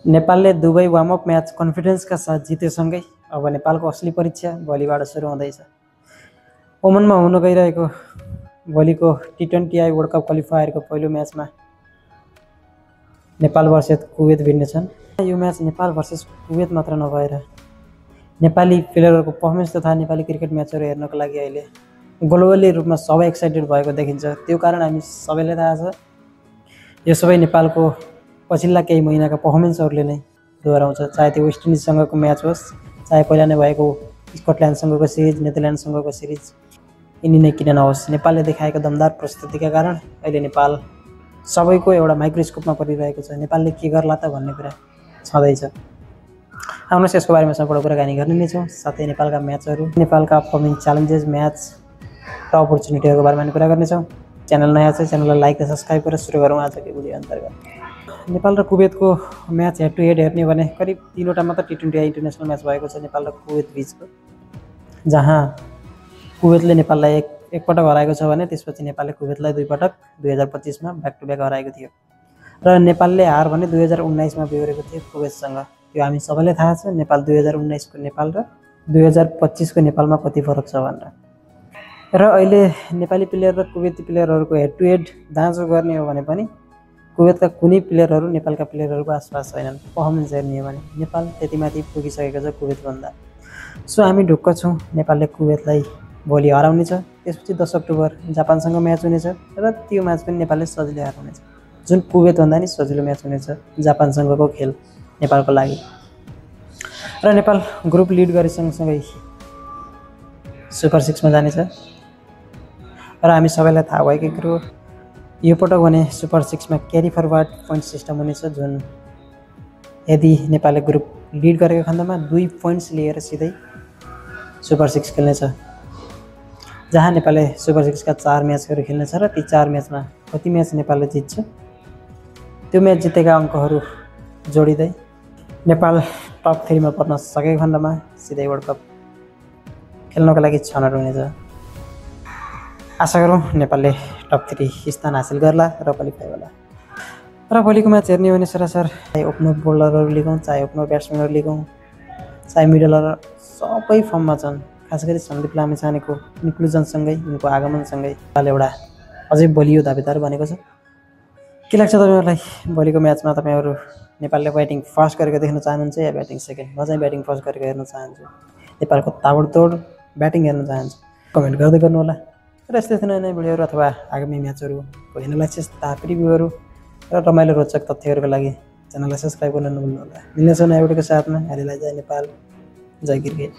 नेपालले Dubai warm up match कन्फिडेन्सका साथ जितेसँगै अब नेपालको असली परीक्षा भोलिबाट सुरु हुँदैछ। ओमनमा हुन गइरहेको भोलिको T20I वर्ल्ड कप क्वालिफायरको पहिलो म्याचमा नेपाल वर्सेस कुवेत भिड्नेछन्। यो म्याच नेपाल वर्सेस कुवेत मात्र नभएर नेपाली प्लेयरहरूको पर्फर्मेन्स तथा नेपाली क्रिकेट म्याचहरू हेर्नको लागि अहिले ग्लोबली रूपमा सबै एक्साइटेड भएको देखिन्छ। त्यो कारण हामी सबैलाई थाहा छ यो सबै नेपालको पछिल्ला केही महिनाका पर्फर्मेन्सहरूले नै दोहोऱ्याउँछ। चाहे त्यो वेस्ट इन्डिजसँगको म्याच होस्, चाहे पहिला नै भएको स्कटल्यान्डसँगको सिरिज, नेदरल्यान्डसँगको सिरिज, यिनी नै किन नहोस्, नेपालले देखाएको दमदार प्रस्तुतिका कारण अहिले नेपाल सबैको एउटा माइक्रोस्कोपमा परिरहेको छ। नेपालले के गर्ला त भन्ने कुरा छँदैछ। आउनुहोस् यसको बारेमा सम्पूर्ण कुराकानी गर्ने नै छौँ। साथै नेपालका म्याचहरू, नेपालका अपकमिङ च्यालेन्जेस, म्याच र अपर्च्युनिटीहरूको बारेमा पनि कुरा गर्नेछौँ। च्यानल नयाँ छ, च्यानललाई लाइक र सब्सक्राइब गरेर सुरु गरौँ आजको भिडियो अन्तर्गत। नेपाल र कुवेतको म्याच हेड टु हेड हेर्ने भने करिब 3वटा मात्र T20I इन्टरनेसनल म्याच भएको छ नेपाल र कुवेत बिचको, जहाँ कुवेतले नेपाललाई एकपटक हराएको छ भने त्यसपछि नेपालले कुवेतलाई 2 पटक 2025मा ब्याक टु ब्याक हराएको थियो र नेपालले हार भने 2019मा बेहोरेको थियो कुवेतसँग। यो हामी सबैलाई थाहा छ नेपाल 2019को नेपाल र 2025को नेपालमा कति फरक छ भनेर। र अहिले नेपाली प्लेयर र कुवेती प्लेयरहरूको हेड टु हेड दाँजो गर्ने हो भने पनि कुवेतका कुनै प्लेयरहरू नेपालका प्लेयरहरूको आसपास छैनन्। पर्फर्मेन्स हेर्ने हो भने नेपाल त्यति माथि पुगिसकेको छ कुवेतभन्दा। सो हामी ढुक्क छौँ नेपालले कुवेतलाई भोलि हराउने छ। त्यसपछि 10 अक्टोबर जापानसँग म्याच हुनेछ र त्यो म्याच पनि नेपालले सजिलै हराउनेछ, जुन कुवेतभन्दा नि सजिलो म्याच हुनेछ जापानसँगको खेल नेपालको लागि। र नेपाल ग्रुप लिड गरे सँगसँगै सुपर 6मा जानेछ र हामी सबैलाई थाहा भएकै कुरो यो पटक भने सुपर 6मा क्यारी फरवर्ड पोइन्ट सिस्टम हुनेछ, जुन यदि नेपालले ग्रुप लिड गरेको खण्डमा 2 पोइन्ट्स लिएर सिधै सुपर 6 खेल्नेछ, जहाँ नेपालले सुपर 6का 4 म्याचहरू खेल्नेछ र ती 4 म्याचमा कति म्याच नेपालले जित्छ त्यो म्याच जितेका अङ्कहरू जोडिँदै नेपाल टप 3मा पर्न सकेको खण्डमा सिधै वर्ल्ड कप खेल्नको लागि छनौट हुनेछ। आशा गरौँ नेपालले टप 3 स्थान हासिल गर्ला र क्वालिफाई होला। र भोलिको म्याच हेर्ने हो भने सरासर चाहे ओपनर बोलरहरू लिगौँ, चाहे ओपनर ब्याट्सम्यानहरू लिगौँ, चाहे मिडलर सबै फर्ममा छन्। खास गरी सन्दीप लामिछानेको इन्क्लुजनसँगै, उनको आगमनसँगै एउटा अझै बलियो दावेदार बनेको छ। के लाग्छ तपाईँहरूलाई भोलिको म्याचमा? तपाईँहरू नेपालले ब्याटिङ फर्स्ट गरेको देख्न चाहनुहुन्छ या ब्याटिङ सेकेन्ड? म चाहिँ ब्याटिङ फर्स्ट गरेको हेर्न चाहन्छु। नेपालको ताबडतोड ब्याटिङ हेर्न चाहन्छु। कमेन्ट गर्दै गर्नुहोला। र यस्तै नयाँ नयाँ भिडियोहरू अथवा आगामी म्याचहरूको एनालाइसिस तथा प्रिभ्यूहरू र रमाइलो रोचक तथ्यहरूको लागि च्यानललाई सब्सक्राइब गर्न नभुल्नुहोला। मिल्नेछौँ नयाँ भिडियोको साथमा। अहिलेलाई जय नेपाल, जय क्रिकेट।